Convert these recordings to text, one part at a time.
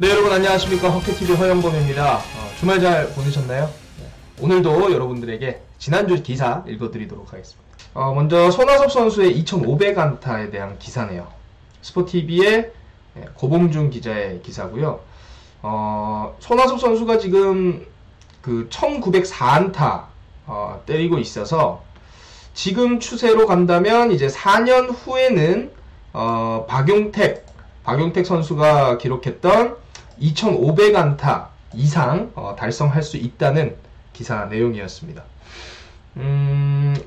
네, 여러분 안녕하십니까. 헛개TV 허영범입니다. 주말 잘 보내셨나요? 네, 오늘도 여러분들에게 지난주 기사 읽어드리도록 하겠습니다. 먼저 손아섭 선수의 2500안타에 대한 기사네요. 스포티비의 고봉준 기자의 기사고요. 손아섭 선수가 지금 그 1904안타 때리고 있어서 지금 추세로 간다면 이제 4년 후에는 박용택 선수가 기록했던 2500안타 이상 달성할 수 있다는 기사 내용이었습니다.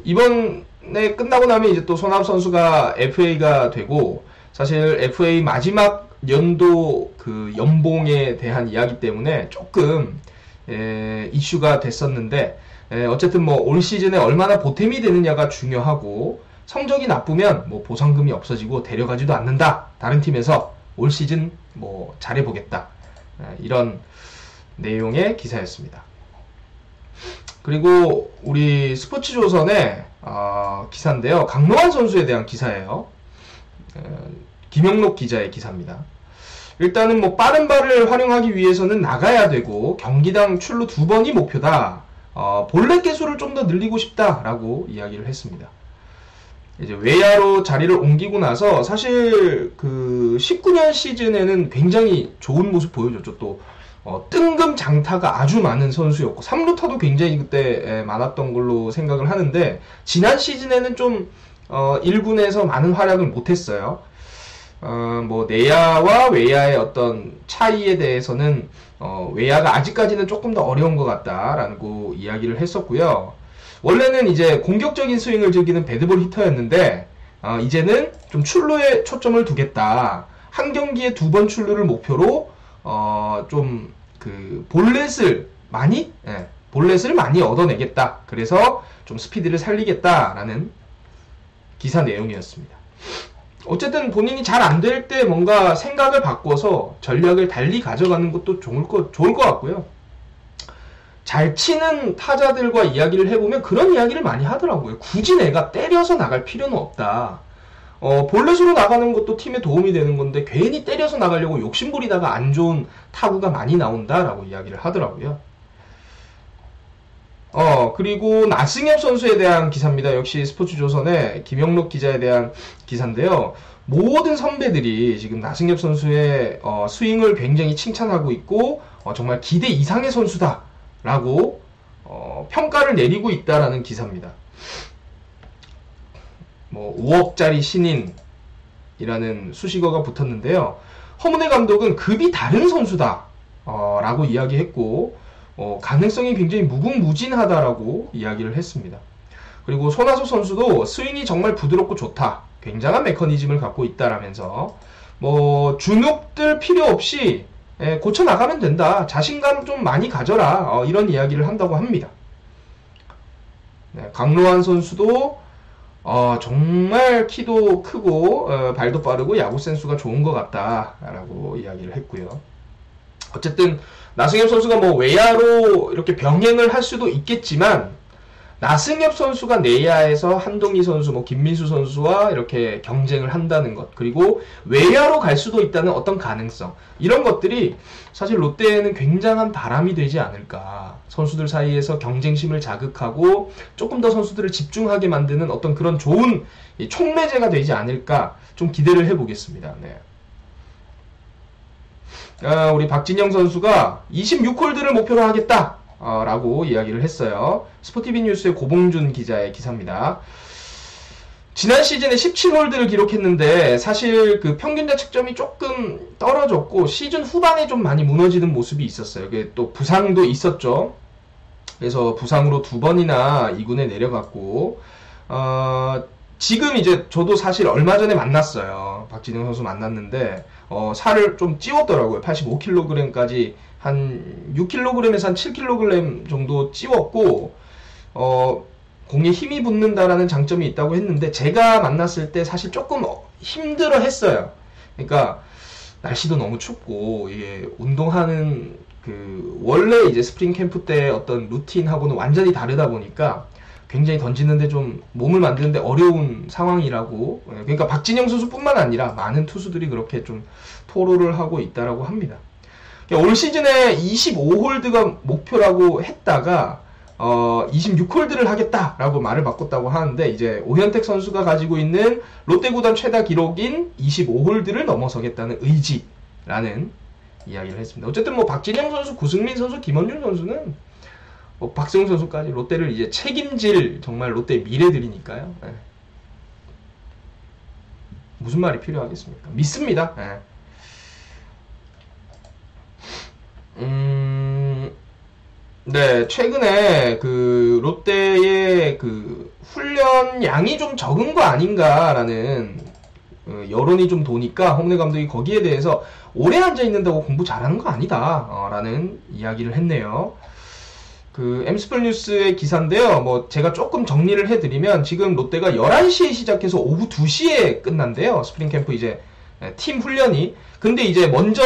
이번에 끝나고 나면 이제 또 손아섭 선수가 FA가 되고, 사실 FA 마지막 연도 그 연봉에 대한 이야기 때문에 조금 이슈가 됐었는데, 어쨌든 뭐 올 시즌에 얼마나 보탬이 되느냐가 중요하고, 성적이 나쁘면 뭐 보상금이 없어지고 데려가지도 않는다. 다른 팀에서 올 시즌 뭐 잘해보겠다. 이런 내용의 기사였습니다. 그리고 우리 스포츠조선의 기사인데요. 강로환 선수에 대한 기사예요. 김영록 기자의 기사입니다. 일단은 뭐 빠른 발을 활용하기 위해서는 나가야 되고 경기당 출루 2번이 목표다. 볼넷 개수를 좀 더 늘리고 싶다라고 이야기를 했습니다. 이제 외야로 자리를 옮기고 나서 사실 그 19년 시즌에는 굉장히 좋은 모습 보여줬죠. 또 뜬금 장타가 아주 많은 선수였고 3루타도 굉장히 그때 많았던 걸로 생각을 하는데, 지난 시즌에는 좀 1군에서 많은 활약을 못했어요. 뭐 내야와 외야의 어떤 차이에 대해서는 외야가 아직까지는 조금 더 어려운 것 같다라고 이야기를 했었고요. 원래는 이제 공격적인 스윙을 즐기는 배드볼 히터였는데 이제는 좀 출루에 초점을 두겠다. 한 경기에 2번 출루를 목표로 좀 그 볼넷을 많이 얻어내겠다. 그래서 좀 스피드를 살리겠다라는 기사 내용이었습니다. 어쨌든 본인이 잘 안 될 때 뭔가 생각을 바꿔서 전략을 달리 가져가는 것도 좋을 것 같고요. 잘 치는 타자들과 이야기를 해보면 그런 이야기를 많이 하더라고요. 굳이 내가 때려서 나갈 필요는 없다. 볼넷으로 나가는 것도 팀에 도움이 되는 건데 괜히 때려서 나가려고 욕심부리다가 안 좋은 타구가 많이 나온다라고 이야기를 하더라고요. 그리고 나승엽 선수에 대한 기사입니다. 역시 스포츠조선의 김영록 기자에 대한 기사인데요. 모든 선배들이 지금 나승엽 선수의 스윙을 굉장히 칭찬하고 있고 정말 기대 이상의 선수다 라고 평가를 내리고 있다라는 기사입니다. 뭐 5억짜리 신인이라는 수식어가 붙었는데요. 허문회 감독은 급이 다른 선수다 라고 이야기했고 가능성이 굉장히 무궁무진하다라고 이야기를 했습니다. 그리고 손아섭 선수도 스윙이 정말 부드럽고 좋다, 굉장한 메커니즘을 갖고 있다라면서 뭐 주눅들 필요 없이 고쳐나가면 된다, 자신감 좀 많이 가져라, 이런 이야기를 한다고 합니다. 강로환 선수도 정말 키도 크고 발도 빠르고 야구 센스가 좋은 것 같다라고 이야기를 했고요. 어쨌든 나승엽 선수가 뭐 외야로 이렇게 병행을 할 수도 있겠지만, 나승엽 선수가 내야에서 한동희 선수, 뭐 김민수 선수와 이렇게 경쟁을 한다는 것, 그리고 외야로 갈 수도 있다는 어떤 가능성, 이런 것들이 사실 롯데에는 굉장한 바람이 되지 않을까. 선수들 사이에서 경쟁심을 자극하고 조금 더 선수들을 집중하게 만드는 어떤 그런 좋은 촉매제가 되지 않을까, 좀 기대를 해보겠습니다. 네. 우리 박진영 선수가 26홀드를 목표로 하겠다 라고 이야기를 했어요. 스포티비 뉴스의 고봉준 기자의 기사입니다. 지난 시즌에 17홀드를 기록했는데 사실 그 평균 자책점이 조금 떨어졌고 시즌 후반에 좀 많이 무너지는 모습이 있었어요. 그게 또 부상도 있었죠. 그래서 부상으로 2번이나 2군에 내려갔고, 지금 이제 저도 사실 얼마 전에 만났어요. 박진영 선수 만났는데 살을 좀 찌웠더라고요. 85kg까지 한 6kg에서 한 7kg 정도 찌웠고, 공에 힘이 붙는다라는 장점이 있다고 했는데, 제가 만났을 때 사실 조금 힘들어 했어요. 그러니까 날씨도 너무 춥고 이게 운동하는 그 원래 이제 스프링 캠프 때 어떤 루틴하고는 완전히 다르다 보니까 굉장히 던지는데 좀 몸을 만드는데 어려운 상황이라고. 그러니까 박진영 선수뿐만 아니라 많은 투수들이 그렇게 좀 토로를 하고 있다라고 합니다. 올 시즌에 25홀드가 목표라고 했다가 26홀드를 하겠다라고 말을 바꿨다고 하는데, 이제 오현택 선수가 가지고 있는 롯데 구단 최다 기록인 25홀드를 넘어서겠다는 의지라는 이야기를 했습니다. 어쨌든 뭐 박진영 선수, 구승민 선수, 김원준 선수는 뭐 박세웅 선수까지 롯데를 이제 책임질 정말 롯데의 미래들이니까요. 네. 무슨 말이 필요하겠습니까? 믿습니다. 네. 네, 최근에 그 롯데의 그 훈련 양이 좀 적은 거 아닌가라는 여론이 좀 도니까 홍래 감독이 거기에 대해서 오래 앉아 있는다고 공부 잘하는 거 아니다 라는 이야기를 했네요. 그 엠스플 뉴스의 기사인데요. 뭐 제가 조금 정리를 해드리면, 지금 롯데가 11시에 시작해서 오후 2시에 끝난대요. 스프링 캠프 이제 팀 훈련이. 근데 이제 먼저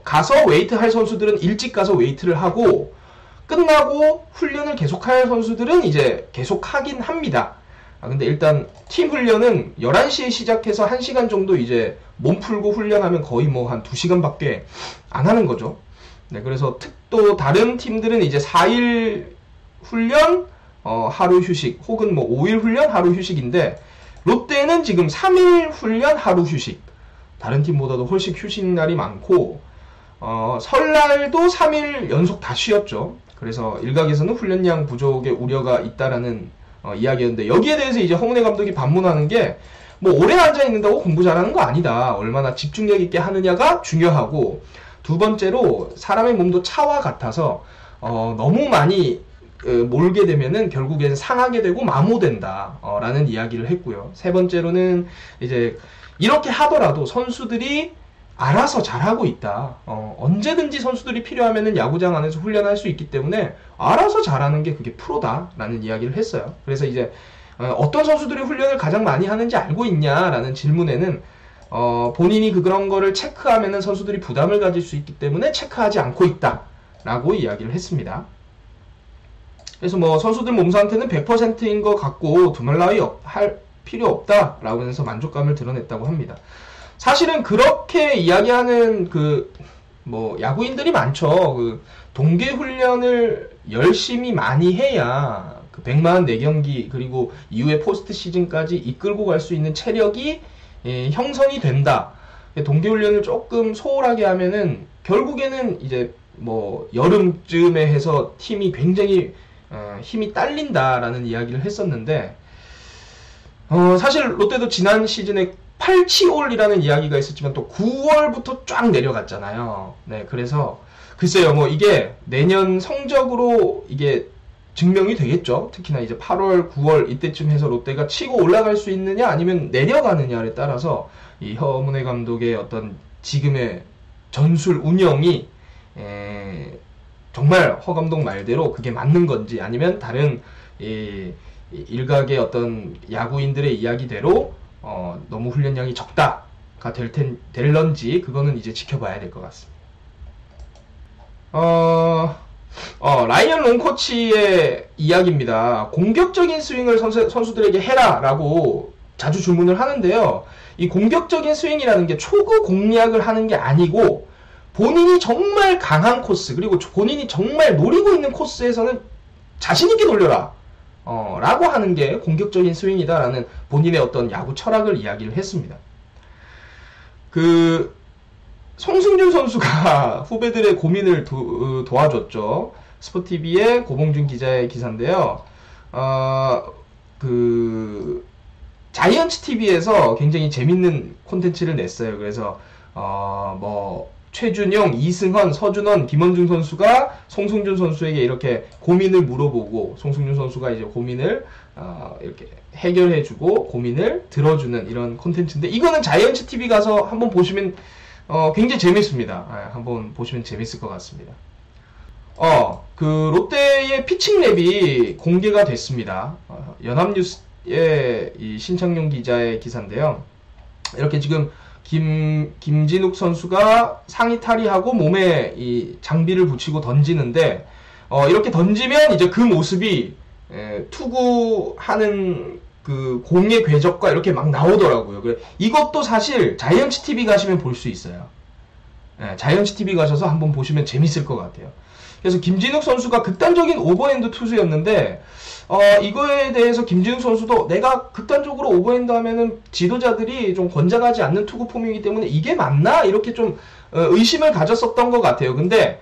가서 웨이트 할 선수들은 일찍 가서 웨이트를 하고, 끝나고 훈련을 계속할 선수들은 이제 계속 하긴 합니다. 근데 일단 팀 훈련은 11시에 시작해서 1시간 정도 이제 몸 풀고 훈련하면 거의 뭐 한 2시간밖에 안 하는 거죠. 네, 그래서 또 다른 팀들은 이제 4일 훈련, 하루 휴식, 혹은 뭐 5일 훈련, 하루 휴식인데, 롯데는 지금 3일 훈련, 하루 휴식. 다른 팀보다도 훨씬 휴식 날이 많고, 설날도 3일 연속 다 쉬었죠. 그래서 일각에서는 훈련량 부족의 우려가 있다라는 이야기였는데, 여기에 대해서 이제 홍은혜 감독이 반문하는 게, 뭐 오래 앉아 있는다고 공부 잘하는 거 아니다. 얼마나 집중력 있게 하느냐가 중요하고, 두 번째로 사람의 몸도 차와 같아서 너무 많이 몰게 되면은 결국엔 상하게 되고 마모된다 라는 이야기를 했고요. 세 번째로는 이제 이렇게 하더라도 선수들이 알아서 잘하고 있다. 언제든지 선수들이 필요하면은 야구장 안에서 훈련할 수 있기 때문에 알아서 잘하는 게 그게 프로다라는 이야기를 했어요. 그래서 이제 어떤 선수들이 훈련을 가장 많이 하는지 알고 있냐라는 질문에는 본인이 그런 거를 체크하면은 선수들이 부담을 가질 수 있기 때문에 체크하지 않고 있다라고 이야기를 했습니다. 그래서 뭐 선수들 몸 상태는 100%인 것 같고 두말 나위 할 필요 없다라고 해서 만족감을 드러냈다고 합니다. 사실은 그렇게 이야기하는 뭐 야구인들이 많죠. 동계 훈련을 열심히 많이 해야 144경기 그리고 이후에 포스트 시즌까지 이끌고 갈 수 있는 체력이 형성이 된다. 동계훈련을 조금 소홀하게 하면은 결국에는 이제 뭐 여름쯤에 해서 팀이 굉장히 힘이 딸린다라는 이야기를 했었는데, 사실 롯데도 지난 시즌에 8치올이라는 이야기가 있었지만 또 9월부터 쫙 내려갔잖아요. 네, 그래서 글쎄요, 뭐 이게 내년 성적으로 이게 증명이 되겠죠. 특히나 이제 8월, 9월 이때쯤 해서 롯데가 치고 올라갈 수 있느냐 아니면 내려가느냐에 따라서 이 허문회 감독의 어떤 지금의 전술 운영이 정말 허 감독 말대로 그게 맞는 건지, 아니면 다른 일각의 어떤 야구인들의 이야기대로 너무 훈련량이 적다가 될런지, 그거는 이제 지켜봐야 될 것 같습니다. 라이언 롱코치의 이야기입니다. 공격적인 스윙을 선수들에게 해라 라고 자주 주문을 하는데요. 이 공격적인 스윙이라는 게 초구 공략을 하는 게 아니고, 본인이 정말 강한 코스, 그리고 본인이 정말 노리고 있는 코스에서는 자신있게 돌려라 라고 하는 게 공격적인 스윙이다 라는 본인의 어떤 야구 철학을 이야기를 했습니다. 송승준 선수가 후배들의 고민을 도와줬죠. 스포티비의 고봉준 기자의 기사인데요. 자이언츠 TV에서 굉장히 재밌는 콘텐츠를 냈어요. 그래서 뭐 최준용, 이승헌, 서준원, 김원중 선수가 송승준 선수에게 이렇게 고민을 물어보고, 송승준 선수가 이제 고민을 이렇게 해결해주고 고민을 들어주는 이런 콘텐츠인데, 이거는 자이언츠 TV 가서 한번 보시면 굉장히 재밌습니다. 한번 보시면 재밌을 것 같습니다. 롯데의 피칭 랩이 공개가 됐습니다. 연합뉴스의 이 신창용 기자의 기사인데요. 이렇게 지금 김진욱 선수가 상의 탈의하고 몸에 이 장비를 붙이고 던지는데, 이렇게 던지면 이제 그 모습이 투구하는 공의 궤적과 이렇게 막 나오더라고요. 이것도 사실 자이언츠 TV 가시면 볼 수 있어요. 자이언츠 TV 가셔서 한번 보시면 재밌을 것 같아요. 그래서 김진욱 선수가 극단적인 오버핸드 투수였는데 이거에 대해서 김진욱 선수도 내가 극단적으로 오버핸드 하면은 지도자들이 좀 권장하지 않는 투구 폼이기 때문에 이게 맞나? 이렇게 좀 의심을 가졌었던 것 같아요. 근데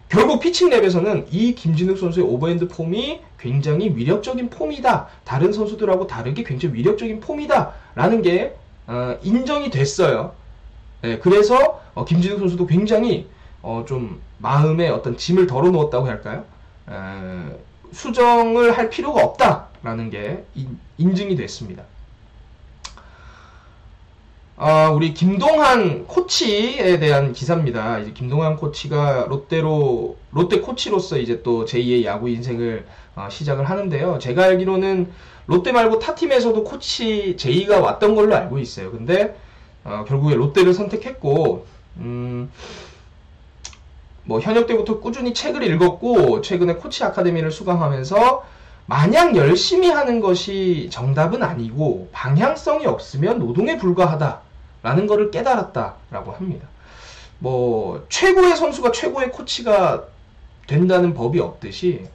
결국 피칭 랩에서는 이 김진욱 선수의 오버핸드 폼이 굉장히 위력적인 폼이다. 다른 선수들하고 다르게 굉장히 위력적인 폼이다. 라는 게 인정이 됐어요. 네, 그래서 김진욱 선수도 굉장히 좀 마음에 어떤 짐을 덜어놓았다고 할까요? 수정을 할 필요가 없다라는 게 인증이 됐습니다. 우리 김동한 코치에 대한 기사입니다. 이제 김동한 코치가 롯데 코치로서 이제 또 제2의 야구 인생을 시작을 하는데요. 제가 알기로는 롯데 말고 타 팀에서도 코치 제2가 왔던 걸로 알고 있어요. 근데 결국에 롯데를 선택했고 뭐 현역 때부터 꾸준히 책을 읽었고 최근에 코치 아카데미를 수강하면서 마냥 열심히 하는 것이 정답은 아니고 방향성이 없으면 노동에 불과하다라는 것을 깨달았다라고 합니다. 뭐 최고의 선수가 최고의 코치가 된다는 법이 없듯이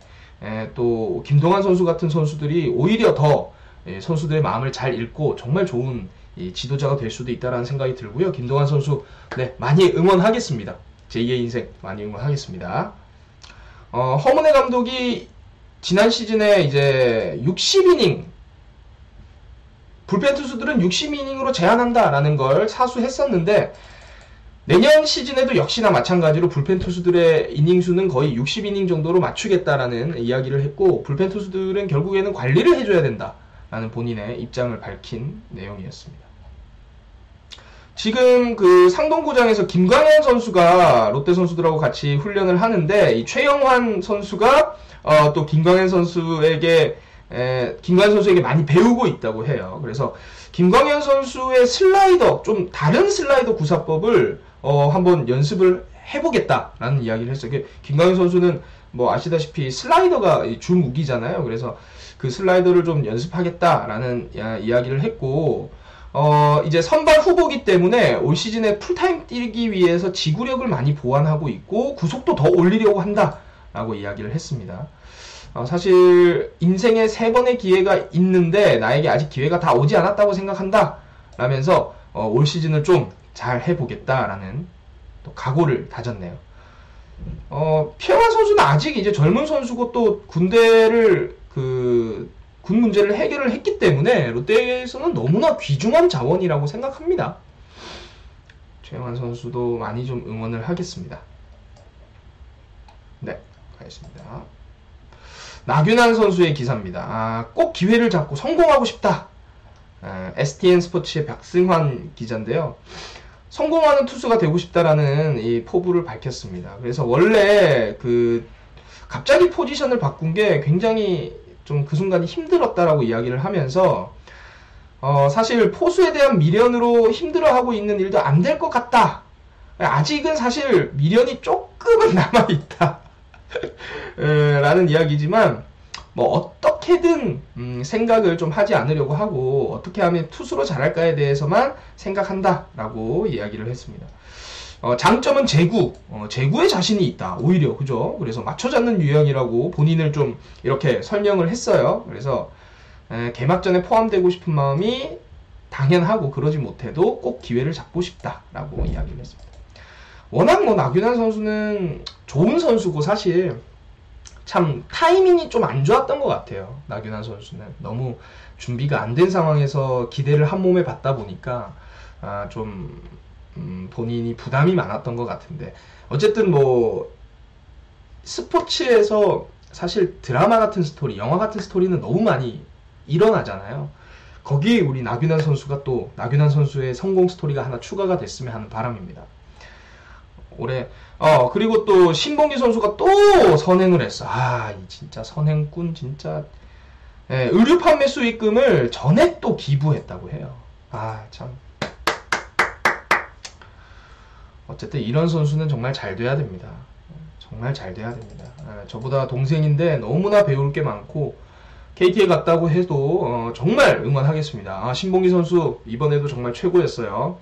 또 김동환 선수 같은 선수들이 오히려 더 선수들의 마음을 잘 읽고 정말 좋은 지도자가 될 수도 있다라는 생각이 들고요. 김동환 선수 많이 응원하겠습니다. 제2의 인생 많이 응원하겠습니다. 허문회 감독이 지난 시즌에 이제 60이닝 불펜 투수들은 60이닝으로 제한한다라는 걸 사수했었는데 내년 시즌에도 역시나 마찬가지로 불펜 투수들의 이닝 수는 거의 60이닝 정도로 맞추겠다라는 이야기를 했고 불펜 투수들은 결국에는 관리를 해줘야 된다라는 본인의 입장을 밝힌 내용이었습니다. 지금 그 상동구장에서 김광현 선수가 롯데 선수들하고 같이 훈련을 하는데 이 최영환 선수가 또 김광현 선수에게 많이 배우고 있다고 해요. 그래서 김광현 선수의 슬라이더, 좀 다른 슬라이더 구사법을 한번 연습을 해보겠다라는 이야기를 했어요. 김광현 선수는 뭐 아시다시피 슬라이더가 주 무기잖아요. 그래서 그 슬라이더를 좀 연습하겠다라는 이야기를 했고 이제 선발 후보기 때문에 올 시즌에 풀타임 뛰기 위해서 지구력을 많이 보완하고 있고 구속도 더 올리려고 한다라고 이야기를 했습니다. 사실 인생에 3번의 기회가 있는데 나에게 아직 기회가 다 오지 않았다고 생각한다 라면서 올 시즌을 좀 잘 해보겠다라는 또 각오를 다졌네요. 피어만 선수는 아직 이제 젊은 선수고 또 군대를 군 문제를 해결을 했기 때문에 롯데에서는 너무나 귀중한 자원이라고 생각합니다. 최영환 선수도 많이 좀 응원을 하겠습니다. 네, 가겠습니다. 나균환 선수의 기사입니다. 꼭 기회를 잡고 성공하고 싶다. STN 스포츠의 박승환 기자인데요. 성공하는 투수가 되고 싶다라는 이 포부를 밝혔습니다. 그래서 원래 갑자기 포지션을 바꾼 게 굉장히 좀 그 순간이 힘들었다라고 이야기를 하면서 사실 포수에 대한 미련으로 힘들어하고 있는 일도 안 될 것 같다. 아직은 사실 미련이 조금은 남아있다. 라는 이야기지만 뭐 어떻게든 생각을 좀 하지 않으려고 하고 어떻게 하면 투수로 잘할까에 대해서만 생각한다라고 이야기를 했습니다. 장점은 제구에 자신이 있다. 오히려 그죠? 그래서 맞춰 잡는 유형이라고 본인을 좀 이렇게 설명을 했어요. 그래서 개막전에 포함되고 싶은 마음이 당연하고 그러지 못해도 꼭 기회를 잡고 싶다라고 이야기를 했습니다. 워낙 뭐 나균환 선수는 좋은 선수고 사실 참 타이밍이 좀 안 좋았던 것 같아요. 나균환 선수는 너무 준비가 안 된 상황에서 기대를 한 몸에 받다 보니까 좀 본인이 부담이 많았던 것 같은데 어쨌든 뭐 스포츠에서 사실 드라마 같은 스토리, 영화 같은 스토리는 너무 많이 일어나잖아요. 거기에 우리 나균환 선수가 또 나균환 선수의 성공 스토리가 하나 추가가 됐으면 하는 바람입니다. 올해 그리고 또 신봉기 선수가 또 선행을 했어. 이 진짜 선행꾼 진짜. 의류 판매 수익금을 전액 또 기부했다고 해요. 참. 어쨌든 이런 선수는 정말 잘 돼야 됩니다. 정말 잘 돼야 됩니다. 저보다 동생인데 너무나 배울 게 많고 KT에 갔다고 해도 정말 응원하겠습니다. 신봉기 선수 이번에도 정말 최고였어요.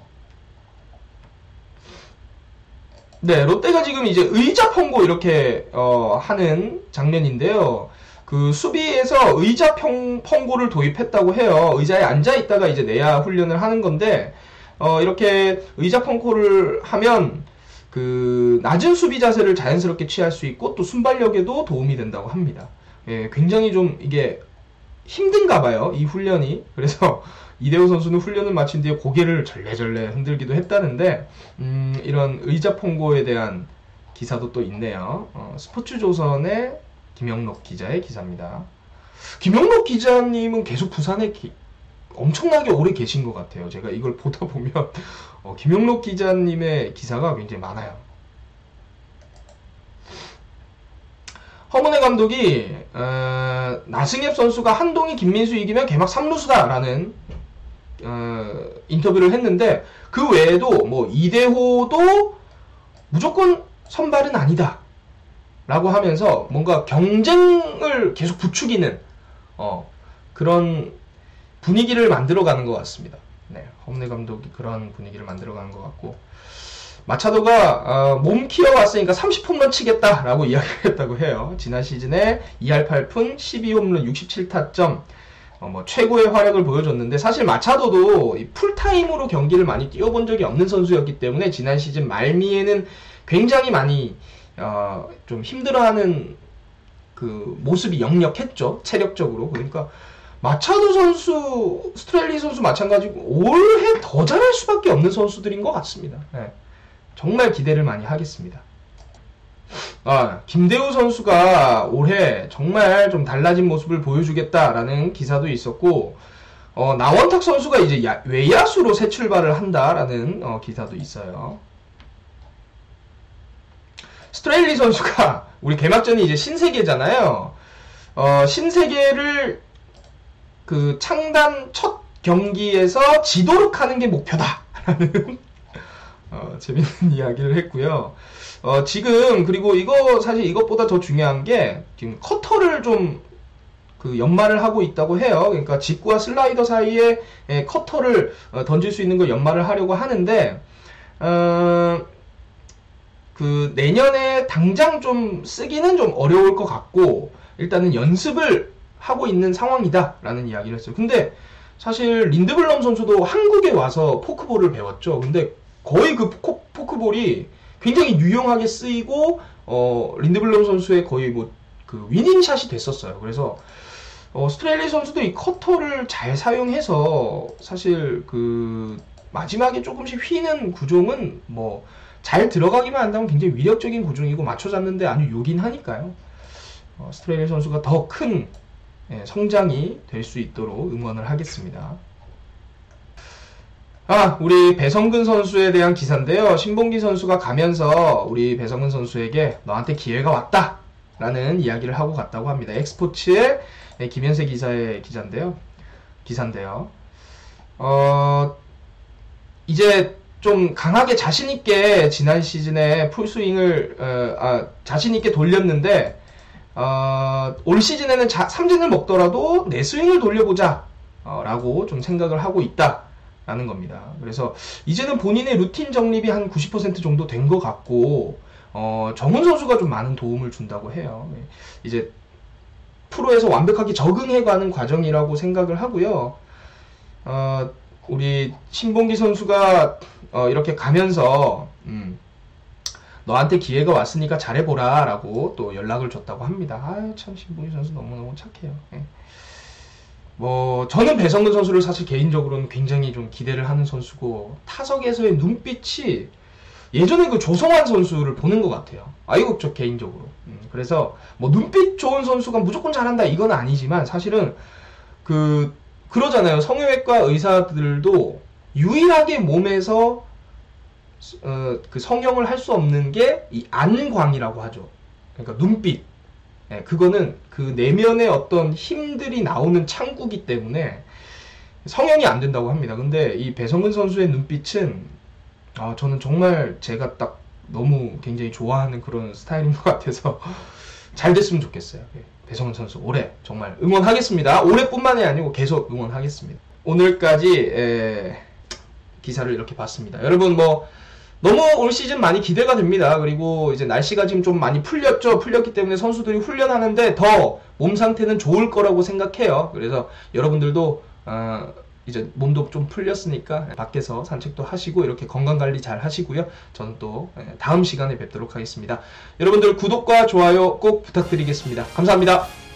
네, 롯데가 지금 이제 의자 펑고 이렇게 하는 장면인데요. 그 수비에서 의자 펑고를 도입했다고 해요. 의자에 앉아 있다가 이제 내야 훈련을 하는 건데 이렇게 의자 펑고를 하면 그 낮은 수비 자세를 자연스럽게 취할 수 있고 또 순발력에도 도움이 된다고 합니다. 예, 굉장히 좀 이게 힘든가 봐요, 이 훈련이. 그래서 이대호 선수는 훈련을 마친 뒤에 고개를 절레절레 흔들기도 했다는데 이런 의자 펑고에 대한 기사도 또 있네요. 스포츠조선의 김영록 기자의 기사입니다. 김영록 기자님은 계속 부산에 엄청나게 오래 계신 것 같아요. 제가 이걸 보다 보면 김영록 기자님의 기사가 굉장히 많아요. 허문회 감독이 나승엽 선수가 한동희, 김민수 이기면 개막 3루수다라는 인터뷰를 했는데 그 외에도 뭐 이대호도 무조건 선발은 아니다 라고 하면서 뭔가 경쟁을 계속 부추기는 그런 분위기를 만들어가는 것 같습니다. 네, 허문회 감독이 그런 분위기를 만들어가는 것 같고 마차도가 몸 키워왔으니까 30홈런 치겠다라고 이야기를 했다고 해요. 지난 시즌에 2할 8푼 12홈런 67타점 뭐 최고의 활약을 보여줬는데 사실 마차도도 풀타임으로 경기를 많이 뛰어본 적이 없는 선수였기 때문에 지난 시즌 말미에는 굉장히 많이 좀 힘들어하는 그 모습이 역력했죠. 체력적으로. 그러니까 마차도 선수, 스트렐리 선수 마찬가지고 올해 더 잘할 수밖에 없는 선수들인 것 같습니다. 네. 정말 기대를 많이 하겠습니다. 김대우 선수가 올해 정말 좀 달라진 모습을 보여주겠다라는 기사도 있었고, 나원탁 선수가 이제 외야수로 새 출발을 한다라는 기사도 있어요. 스트레일리 선수가 우리 개막전이 이제 신세계잖아요. 신세계를 그 창단 첫 경기에서 지도록 하는 게 목표다라는 재밌는 이야기를 했고요. 지금 그리고 이거 사실 이것보다 더 중요한 게 지금 커터를 좀 그 연마를 하고 있다고 해요. 그러니까 직구와 슬라이더 사이에 커터를 던질 수 있는 걸 연마를 하려고 하는데 그 내년에 당장 좀 쓰기는 좀 어려울 것 같고 일단은 연습을 하고 있는 상황이다라는 이야기를 했어요. 근데 사실 린드블럼 선수도 한국에 와서 포크볼을 배웠죠. 근데 거의 그 포크볼이 굉장히 유용하게 쓰이고 린드블럼 선수의 거의 뭐 그 위닝샷이 됐었어요. 그래서 스트레일리 선수도 이 커터를 잘 사용해서 사실 그 마지막에 조금씩 휘는 구종은 뭐 잘 들어가기만 한다면 굉장히 위력적인 구종이고 맞춰 잡는데 아주 요긴하니까요. 스트레일리 선수가 더 큰 성장이 될 수 있도록 응원을 하겠습니다. 우리 배성근 선수에 대한 기사인데요. 신봉기 선수가 가면서 우리 배성근 선수에게 너한테 기회가 왔다 라는 이야기를 하고 갔다고 합니다. 엑스포츠의 김현세 기사의 기사인데요. 이제 좀 강하게 자신있게 지난 시즌에 풀스윙을 자신있게 돌렸는데 올 시즌에는 삼진을 먹더라도 내 스윙을 돌려보자 라고 좀 생각을 하고 있다 라는 겁니다. 그래서 이제는 본인의 루틴 정립이 한 90% 정도 된 것 같고 정훈 선수가 좀 많은 도움을 준다고 해요. 이제 프로에서 완벽하게 적응해가는 과정이라고 생각을 하고요. 우리 신봉기 선수가 이렇게 가면서 너한테 기회가 왔으니까 잘해보라 라고 또 연락을 줬다고 합니다. 참 신봉기 선수 너무너무 착해요. 뭐 저는 배성근 선수를 사실 개인적으로는 굉장히 좀 기대를 하는 선수고 타석에서의 눈빛이 예전에 그 조성환 선수를 보는 것 같아요. 이거 저 개인적으로. 그래서 뭐 눈빛 좋은 선수가 무조건 잘한다 이건 아니지만 사실은 그러잖아요. 성형외과 의사들도 유일하게 몸에서 그 성형을 할 수 없는 게 이 안광이라고 하죠. 그러니까 눈빛. 그거는 그 내면의 어떤 힘들이 나오는 창구기 때문에 성형이 안 된다고 합니다. 근데 이 배성근 선수의 눈빛은 저는 정말 제가 딱 너무 굉장히 좋아하는 그런 스타일인 것 같아서 잘 됐으면 좋겠어요. 배성근 선수 올해 정말 응원하겠습니다. 올해뿐만이 아니고 계속 응원하겠습니다. 오늘까지 기사를 이렇게 봤습니다. 여러분 뭐 너무 올 시즌 많이 기대가 됩니다. 그리고 이제 날씨가 지금 좀 많이 풀렸죠. 풀렸기 때문에 선수들이 훈련하는데 더 몸 상태는 좋을 거라고 생각해요. 그래서 여러분들도 이제 몸도 좀 풀렸으니까 밖에서 산책도 하시고 이렇게 건강관리 잘 하시고요. 저는 또 다음 시간에 뵙도록 하겠습니다. 여러분들 구독과 좋아요 꼭 부탁드리겠습니다. 감사합니다.